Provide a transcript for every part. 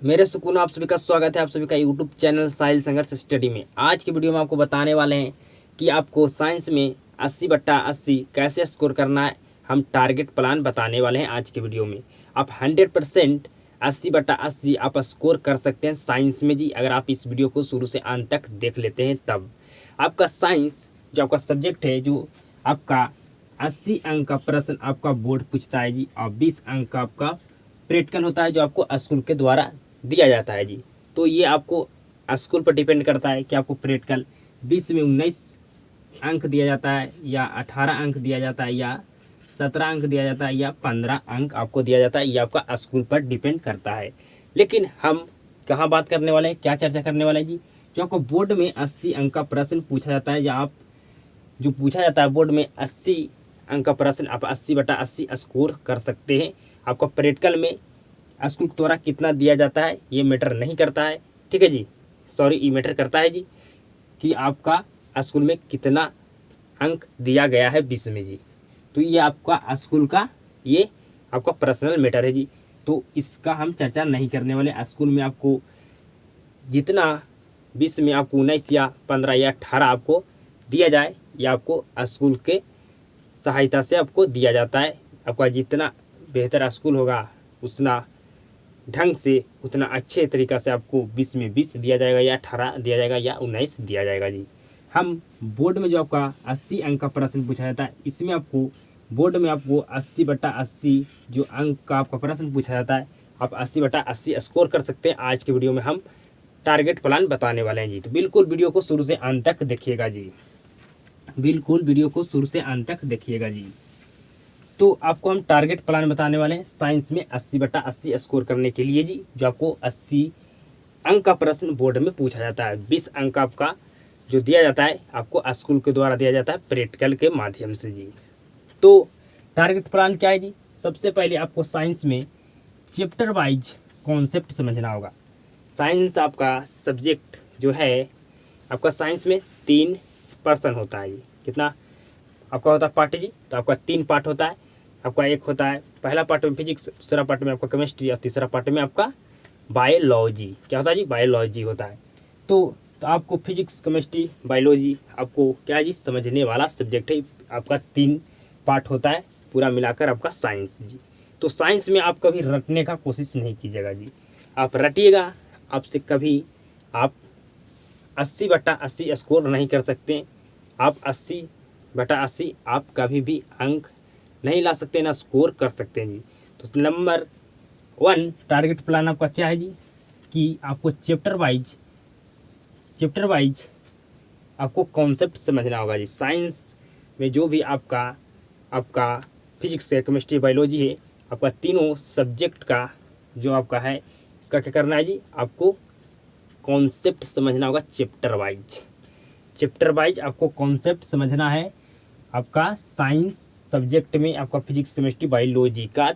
मेरे सुकून आप सभी का स्वागत है आप सभी का यूट्यूब चैनल साहिल संघर्ष स्टडी में। आज की वीडियो में आपको बताने वाले हैं कि आपको साइंस में 80/80 कैसे स्कोर करना है। हम टारगेट प्लान बताने वाले हैं आज की वीडियो में। आप 100% 80/80 आप स्कोर कर सकते हैं साइंस में जी, अगर आप इस वीडियो को शुरू से अंत तक देख लेते हैं तब। आपका साइंस जो आपका सब्जेक्ट है, जो आपका 80 अंक का प्रश्न आपका बोर्ड पूछता है जी, और 20 अंक का आपका प्रैक्टिकल होता है जो आपको स्कूल के द्वारा दिया जाता है जी। तो ये आपको स्कूल पर डिपेंड करता है कि आपको प्रैक्टिकल 20 में 19 अंक दिया जाता है, या 18 अंक दिया जाता है, या 17 अंक दिया जाता है, या 15 अंक आपको दिया जाता है। ये आपका स्कूल पर डिपेंड करता है। लेकिन हम कहाँ बात करने वाले हैं, क्या चर्चा करने वाले हैं जी? जो आपको बोर्ड में 80 अंक का प्रश्न पूछा जाता है, या आप जो पूछा जाता है बोर्ड में 80 अंक का प्रश्न, आप 80/80 स्कोर कर सकते हैं। आपको प्रैक्टिकल में स्कूल द्वारा कितना दिया जाता है ये मैटर नहीं करता है, ठीक है जी। सॉरी, ये मैटर करता है जी कि आपका स्कूल में कितना अंक दिया गया है 20 में जी। तो ये आपका स्कूल का ये आपका पर्सनल मैटर है जी। तो इसका हम चर्चा नहीं करने वाले। स्कूल में आपको जितना 20 में आपको 19 या 15 या 18 आपको दिया जाए, या आपको स्कूल के सहायता से आपको दिया जाता है। आपका जितना बेहतर स्कूल होगा उतना ढंग से, उतना अच्छे तरीक़ा से आपको 20 में 20 दिया जाएगा, या 18 दिया जाएगा, या 19 दिया जाएगा जी। हम बोर्ड में जो आपका 80 अंक का प्रश्न पूछा जाता है, इसमें आपको बोर्ड में आपको 80/80 जो अंक का आपका प्रश्न पूछा जाता है, आप 80/80 स्कोर कर सकते हैं। आज के वीडियो में हम टारगेट प्लान बताने वाले हैं जी। तो बिल्कुल वीडियो को शुरू से अंत तक देखिएगा जी, बिल्कुल वीडियो को शुरू से अंत तक देखिएगा जी। तो आपको हम टारगेट प्लान बताने वाले हैं साइंस में 80/80 स्कोर करने के लिए जी। जो आपको 80 अंक का प्रश्न बोर्ड में पूछा जाता है, 20 अंक आपका जो दिया जाता है आपको स्कूल के द्वारा दिया जाता है प्रैक्टिकल के माध्यम से जी। तो टारगेट प्लान क्या है जी? सबसे पहले आपको साइंस में चैप्टर वाइज कॉन्सेप्ट समझना होगा। साइंस आपका सब्जेक्ट जो है, आपका साइंस में 3 पर्सन होता है जी। कितना आपका होता है पार्ट जी? तो आपका 3 पार्ट होता है। आपका एक होता है पहला पार्ट में फिजिक्स, दूसरा पार्ट में आपका केमिस्ट्री, और तीसरा पार्ट में आपका बायोलॉजी। क्या होता है जी? बायोलॉजी होता है। तो आपको फिजिक्स, केमिस्ट्री, बायोलॉजी आपको क्या है जी? समझने वाला सब्जेक्ट है। आपका 3 पार्ट होता है पूरा मिलाकर आपका साइंस जी। तो साइंस में आप कभी रटने का कोशिश नहीं कीजिएगा जी। आप रटिएगा, आपसे कभी आप 80/80 स्कोर नहीं कर सकते। आप 80/80 आप कभी भी अंक नहीं ला सकते, ना स्कोर कर सकते हैं जी। तो नंबर 1 टारगेट प्लान आपका क्या है जी? कि आपको चैप्टर वाइज आपको कॉन्सेप्ट समझना होगा जी। साइंस में जो भी आपका फिजिक्स है, केमिस्ट्री, बायोलॉजी है, आपका तीनों सब्जेक्ट का जो आपका है, इसका क्या करना है जी? आपको कॉन्सेप्ट समझना होगा चैप्टर वाइज आपको कॉन्सेप्ट समझना है। आपका साइंस सब्जेक्ट में आपका फिजिक्स, केमिस्ट्री, बायोलॉजी का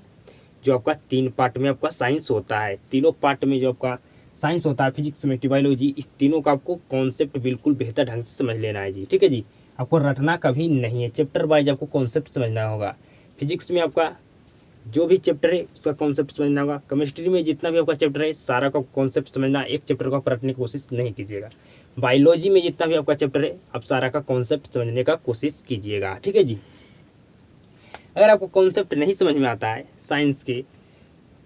जो आपका 3 पार्ट में आपका साइंस होता है, तीनों पार्ट में जो आपका साइंस होता है, फिजिक्स, केमिस्ट्री, बायोलॉजी, इस तीनों का आपको कॉन्सेप्ट बिल्कुल बेहतर ढंग से समझ लेना है जी। ठीक है जी, आपको रटना कभी नहीं है। चैप्टर वाइज आपको कॉन्सेप्ट समझना होगा। फिजिक्स में आपका जो भी चैप्टर है उसका कॉन्सेप्ट समझना होगा। केमिस्ट्री में जितना भी आपका चैप्टर है सारा का कॉन्सेप्ट समझना, एक चैप्टर को आप रटने की कोशिश नहीं कीजिएगा। बायोलॉजी में जितना भी आपका चैप्टर है आप सारा का कॉन्सेप्ट समझने का कोशिश कीजिएगा। ठीक है जी। अगर आपको कॉन्सेप्ट नहीं समझ में आता है साइंस के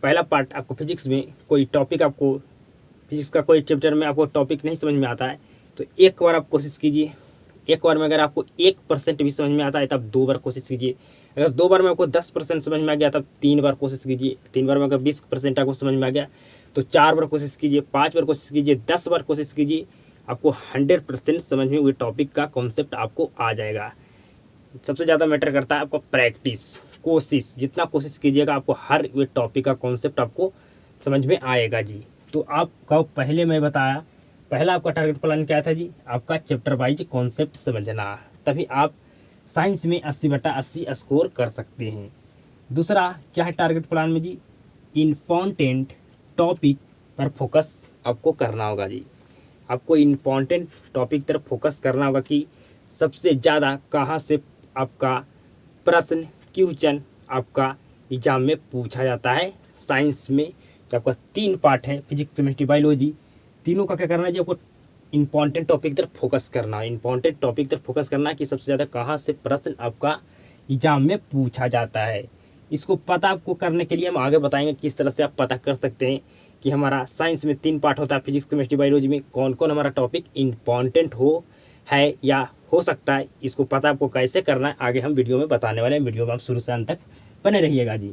पहला पार्ट, आपको फिजिक्स में कोई टॉपिक, आपको फिजिक्स का कोई चैप्टर में आपको टॉपिक नहीं समझ में आता है, तो एक बार आप कोशिश कीजिए। एक बार में अगर आपको 1% भी समझ में आता है तब 2 बार कोशिश कीजिए। अगर 2 बार में आपको 10% समझ में आ गया तब 3 बार कोशिश कीजिए। 3 बार में अगर 20% आपको समझ में आ गया तो 4 बार कोशिश कीजिए, 5 बार कोशिश कीजिए, 10 बार कोशिश कीजिए। आपको 100% समझ में हुए टॉपिक का कॉन्सेप्ट आपको आ जाएगा। सबसे ज़्यादा मैटर करता है आपको प्रैक्टिस, कोशिश। जितना कोशिश कीजिएगा आपको हर वे टॉपिक का कॉन्सेप्ट आपको समझ में आएगा जी। तो आपका पहले मैं बताया, पहला आपका टारगेट प्लान क्या था जी? आपका चैप्टर वाइज कॉन्सेप्ट समझना, तभी आप साइंस में 80/80 स्कोर कर सकते हैं। दूसरा क्या है टारगेट प्लान में जी? इम्पॉर्टेंट टॉपिक पर फोकस आपको करना होगा जी। आपको इम्पॉर्टेंट टॉपिक तरफ फोकस करना होगा कि सबसे ज़्यादा कहाँ से आपका प्रश्न, क्वेश्चन आपका एग्जाम में पूछा जाता है साइंस में, तो आपका 3 पार्ट है, फिजिक्स केमिस्ट्री बायोलॉजी, तीनों का क्या करना है जी, आपको इंपॉर्टेंट टॉपिक तरफ फोकस करना है। इंपॉर्टेंट टॉपिक तरफ फोकस करना है कि सबसे ज़्यादा कहाँ से प्रश्न आपका एग्जाम में पूछा जाता है। इसको पता आपको करने के लिए हम आगे बताएंगे किस तरह से आप पता कर सकते हैं कि हमारा साइंस में 3 पार्ट होता है, फिजिक्स केमिस्ट्री बायोलॉजी में कौन कौन हमारा टॉपिक इंपॉर्टेंट है या हो सकता है। इसको पता आपको कैसे करना है आगे हम वीडियो में बताने वाले हैं। वीडियो में आप शुरू से अंत तक बने रहिएगा जी।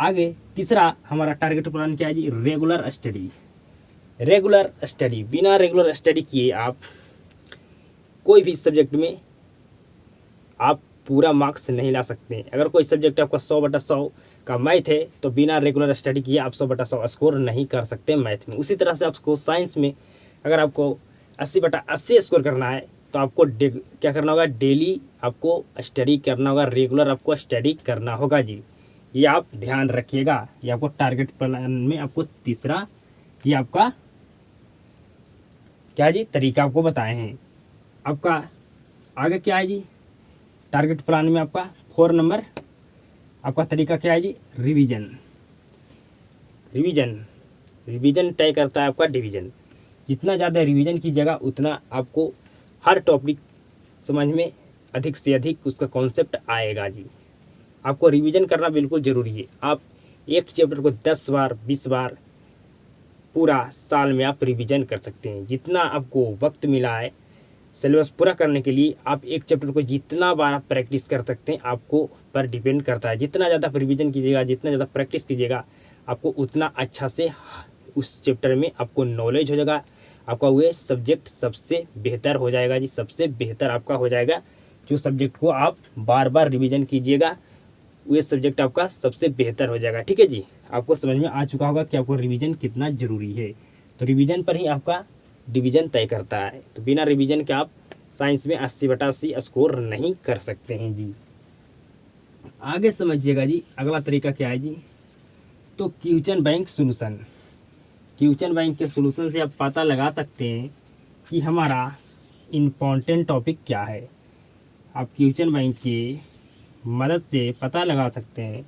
आगे तीसरा हमारा टारगेट प्लान क्या है जी, रेगुलर स्टडी। रेगुलर स्टडी, बिना रेगुलर स्टडी किए आप कोई भी सब्जेक्ट में आप पूरा मार्क्स नहीं ला सकते। अगर कोई सब्जेक्ट आपका 100/100 का मैथ है तो बिना रेगुलर स्टडी किए आप 100/100 स्कोर नहीं कर सकते मैथ में। उसी तरह से आपको साइंस में अगर आपको 80/80 स्कोर करना है तो आपको क्या करना होगा, डेली आपको स्टडी करना होगा, रेगुलर आपको स्टडी करना होगा जी। ये आप ध्यान रखिएगा। ये आपको टारगेट प्लान में आपको तीसरा ये आपका क्या है जी, तरीका आपको बताए हैं। आपका आगे क्या है जी, टारगेट प्लान में आपका 4 नंबर आपका तरीका क्या है जी, रिवीजन। रिवीजन तय करता है आपका डिवीजन। जितना ज़्यादा रिवीजन कीजिएगा उतना आपको हर टॉपिक समझ में अधिक से अधिक उसका कॉन्सेप्ट आएगा जी। आपको रिवीजन करना बिल्कुल ज़रूरी है। आप एक चैप्टर को 10 बार 20 बार पूरा साल में आप रिवीजन कर सकते हैं। जितना आपको वक्त मिला है सिलेबस पूरा करने के लिए आप एक चैप्टर को जितना बार आप प्रैक्टिस कर सकते हैं आपको पर डिपेंड करता है। जितना ज़्यादा आप रिवीजन कीजिएगा, जितना ज़्यादा प्रैक्टिस कीजिएगा, आपको उतना अच्छा से उस चैप्टर में आपको नॉलेज हो जाएगा। आपका वह सब्जेक्ट सबसे बेहतर हो जाएगा जी, सबसे बेहतर आपका हो जाएगा। जो सब्जेक्ट को आप बार बार रिवीजन कीजिएगा वह सब्जेक्ट आपका सबसे बेहतर हो जाएगा। ठीक है जी, आपको समझ में आ चुका होगा कि आपको रिवीजन कितना ज़रूरी है। तो रिवीजन पर ही आपका डिवीज़न तय करता है। तो बिना रिवीजन के आप साइंस में 80/80 स्कोर नहीं कर सकते हैं जी। आगे समझिएगा जी, अगला तरीका क्या है जी, तो question bank solution. Question bank के सॉल्यूशन से आप पता लगा सकते हैं कि हमारा इम्पॉर्टेंट टॉपिक क्या है। आप क्वेश्चन बैंक की मदद से पता लगा सकते हैं,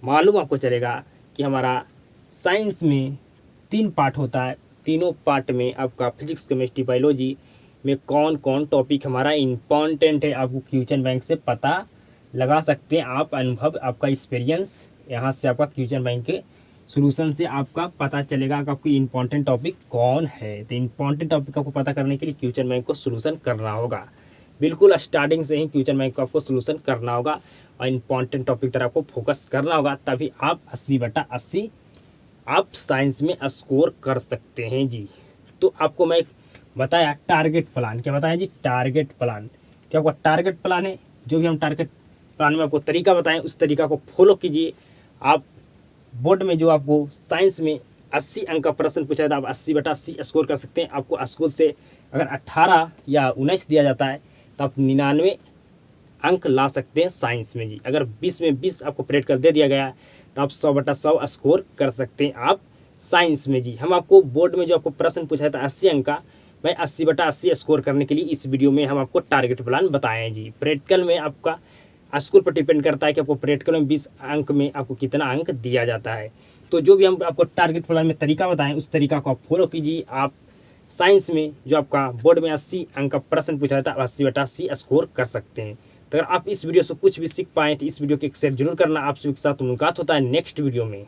मालूम आपको चलेगा कि हमारा साइंस में 3 पार्ट होता है। तीनों पार्ट में आपका फिजिक्स केमिस्ट्री बायोलॉजी में कौन कौन टॉपिक हमारा इम्पॉर्टेंट है आपको क्वेश्चन बैंक से पता लगा सकते हैं। आप अनुभव, आपका एक्सपीरियंस, यहाँ से आपका क्वेश्चन बैंक के सॉल्यूशन से आपका पता चलेगा कि आपकी इम्पॉर्टेंट टॉपिक कौन है। तो इम्पॉर्टेंट टॉपिक आपको पता करने के लिए क्वेश्चन बैंक को सॉल्यूशन करना होगा। बिल्कुल स्टार्टिंग से ही क्वेश्चन बैंक को आपको सॉल्यूशन करना होगा और इम्पॉर्टेंट टॉपिक तरफ आपको फोकस करना होगा, तभी आप 80/80 आप साइंस में स्कोर कर सकते हैं जी। तो आपको मैं बताया टारगेट प्लान, क्या बताया जी, टारगेट प्लान। क्या आपका टारगेट प्लान है, जो भी हम टारगेट प्लान में आपको तरीका बताएं उस तरीका को फॉलो कीजिए। आप बोर्ड में जो आपको साइंस में 80 अंक का प्रश्न पूछा जाता है, आप 80/80 स्कोर कर सकते हैं। आपको स्कोर से अगर 18 या 19 दिया जाता है तो आप 99 अंक ला सकते हैं साइंस में जी। अगर 20 में 20 आपको परेड कर दे दिया गया तो आप 100/100 स्कोर कर सकते हैं आप साइंस में जी। हम आपको बोर्ड में जो आपको प्रश्न पूछा था 80 अंक का, मैं 80/80 स्कोर करने के लिए इस वीडियो में हम आपको टारगेट प्लान बताए हैं जी। प्रैक्टिकल में आपका स्कोर पर डिपेंड करता है कि आपको प्रैक्टिकल में 20 अंक में आपको कितना अंक दिया जाता है। तो जो भी हम आपको टारगेट प्लान में तरीका बताएं उस तरीका को आप फॉलो कीजिए। आप साइंस में जो आपका बोर्ड में 80 अंक का प्रश्न पूछा था 80/80 स्कोर कर सकते हैं। तो अगर आप इस वीडियो से कुछ भी सीख पाएँ तो इस वीडियो को एक शेयर जरूर करना। आप सभी के साथ मुलाकात होता है नेक्स्ट वीडियो में।